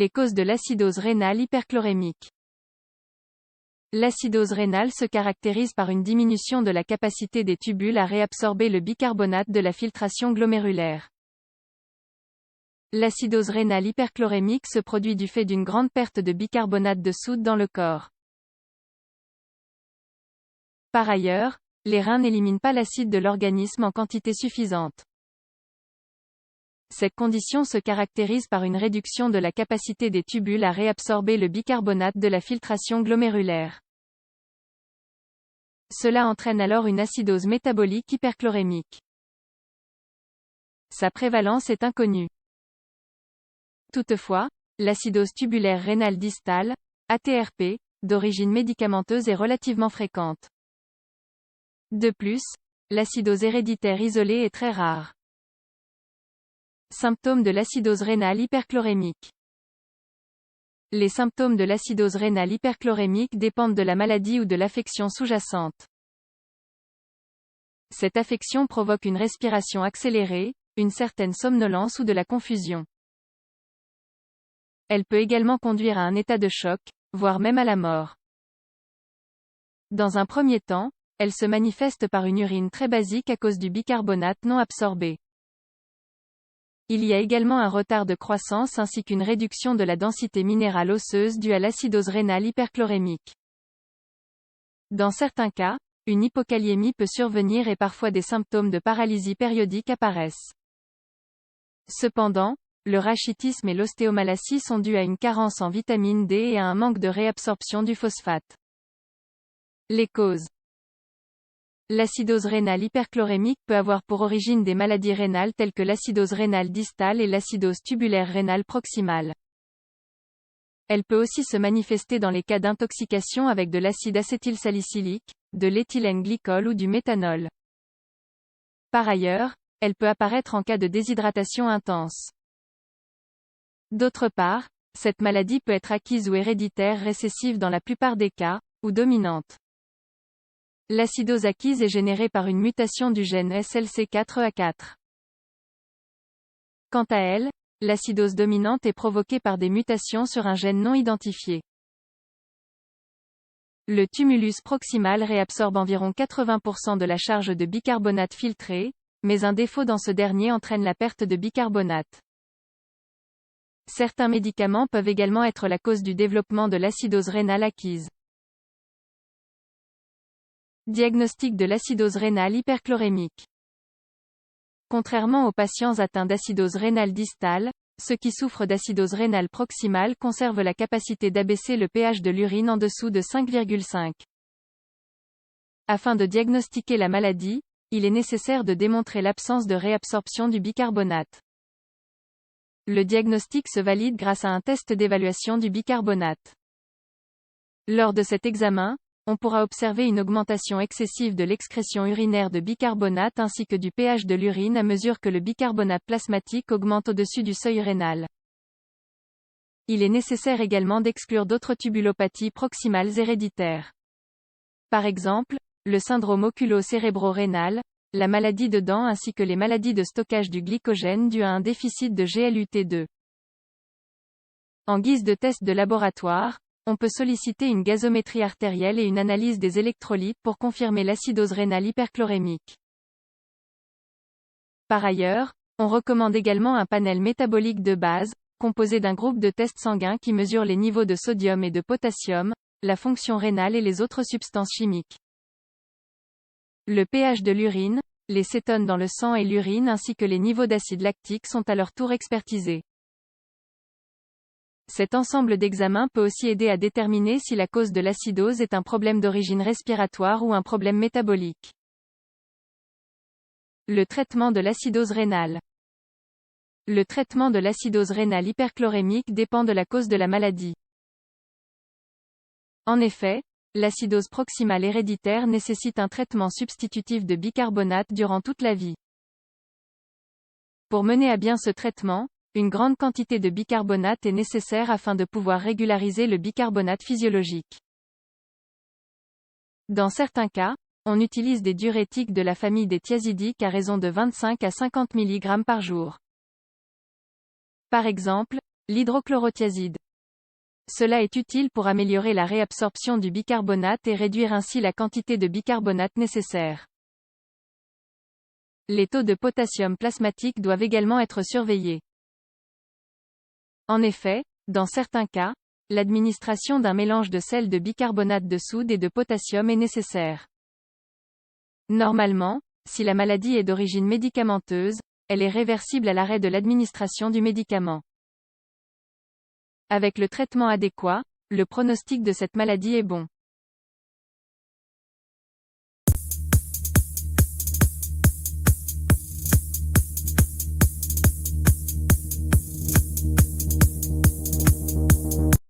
Les causes de l'acidose rénale hyperchlorémique. L'acidose rénale se caractérise par une diminution de la capacité des tubules à réabsorber le bicarbonate de la filtration glomérulaire. L'acidose rénale hyperchlorémique se produit du fait d'une grande perte de bicarbonate de soude dans le corps. Par ailleurs, les reins n'éliminent pas l'acide de l'organisme en quantité suffisante. Cette condition se caractérise par une réduction de la capacité des tubules à réabsorber le bicarbonate de la filtration glomérulaire. Cela entraîne alors une acidose métabolique hyperchlorémique. Sa prévalence est inconnue. Toutefois, l'acidose tubulaire rénale distale, ATRP, d'origine médicamenteuse est relativement fréquente. De plus, l'acidose héréditaire isolée est très rare. Symptômes de l'acidose rénale hyperchlorémique. Les symptômes de l'acidose rénale hyperchlorémique dépendent de la maladie ou de l'affection sous-jacente. Cette affection provoque une respiration accélérée, une certaine somnolence ou de la confusion. Elle peut également conduire à un état de choc, voire même à la mort. Dans un premier temps, elle se manifeste par une urine très basique à cause du bicarbonate non absorbé. Il y a également un retard de croissance ainsi qu'une réduction de la densité minérale osseuse due à l'acidose rénale hyperchlorémique. Dans certains cas, une hypokaliémie peut survenir et parfois des symptômes de paralysie périodique apparaissent. Cependant, le rachitisme et l'ostéomalacie sont dus à une carence en vitamine D et à un manque de réabsorption du phosphate. Les causes. L'acidose rénale hyperchlorémique peut avoir pour origine des maladies rénales telles que l'acidose rénale distale et l'acidose tubulaire rénale proximale. Elle peut aussi se manifester dans les cas d'intoxication avec de l'acide acétylsalicylique, de l'éthylène glycol ou du méthanol. Par ailleurs, elle peut apparaître en cas de déshydratation intense. D'autre part, cette maladie peut être acquise ou héréditaire récessive dans la plupart des cas, ou dominante. L'acidose acquise est générée par une mutation du gène SLC4A4. Quant à elle, l'acidose dominante est provoquée par des mutations sur un gène non identifié. Le tumulus proximal réabsorbe environ 80% de la charge de bicarbonate filtré, mais un défaut dans ce dernier entraîne la perte de bicarbonate. Certains médicaments peuvent également être la cause du développement de l'acidose rénale acquise. Diagnostic de l'acidose rénale hyperchlorémique. Contrairement aux patients atteints d'acidose rénale distale, ceux qui souffrent d'acidose rénale proximale conservent la capacité d'abaisser le pH de l'urine en dessous de 5,5. Afin de diagnostiquer la maladie, il est nécessaire de démontrer l'absence de réabsorption du bicarbonate. Le diagnostic se valide grâce à un test d'évaluation du bicarbonate. Lors de cet examen, on pourra observer une augmentation excessive de l'excrétion urinaire de bicarbonate ainsi que du pH de l'urine à mesure que le bicarbonate plasmatique augmente au-dessus du seuil rénal. Il est nécessaire également d'exclure d'autres tubulopathies proximales héréditaires. Par exemple, le syndrome oculo-cérébro-rénal, la maladie de dents ainsi que les maladies de stockage du glycogène dues à un déficit de GLUT2. En guise de test de laboratoire, on peut solliciter une gazométrie artérielle et une analyse des électrolytes pour confirmer l'acidose rénale hyperchlorémique. Par ailleurs, on recommande également un panel métabolique de base, composé d'un groupe de tests sanguins qui mesure les niveaux de sodium et de potassium, la fonction rénale et les autres substances chimiques. Le pH de l'urine, les cétones dans le sang et l'urine ainsi que les niveaux d'acide lactique sont à leur tour expertisés. Cet ensemble d'examens peut aussi aider à déterminer si la cause de l'acidose est un problème d'origine respiratoire ou un problème métabolique. Le traitement de l'acidose rénale. Le traitement de l'acidose rénale hyperchlorémique dépend de la cause de la maladie. En effet, l'acidose proximale héréditaire nécessite un traitement substitutif de bicarbonate durant toute la vie. Pour mener à bien ce traitement, une grande quantité de bicarbonate est nécessaire afin de pouvoir régulariser le bicarbonate physiologique. Dans certains cas, on utilise des diurétiques de la famille des thiazidiques à raison de 25 à 50 mg par jour. Par exemple, L'hydrochlorothiazide. Cela est utile pour améliorer la réabsorption du bicarbonate et réduire ainsi la quantité de bicarbonate nécessaire. Les taux de potassium plasmatique doivent également être surveillés. En effet, dans certains cas, l'administration d'un mélange de sel de bicarbonate de soude et de potassium est nécessaire. Normalement, si la maladie est d'origine médicamenteuse, elle est réversible à l'arrêt de l'administration du médicament. Avec le traitement adéquat, le pronostic de cette maladie est bon.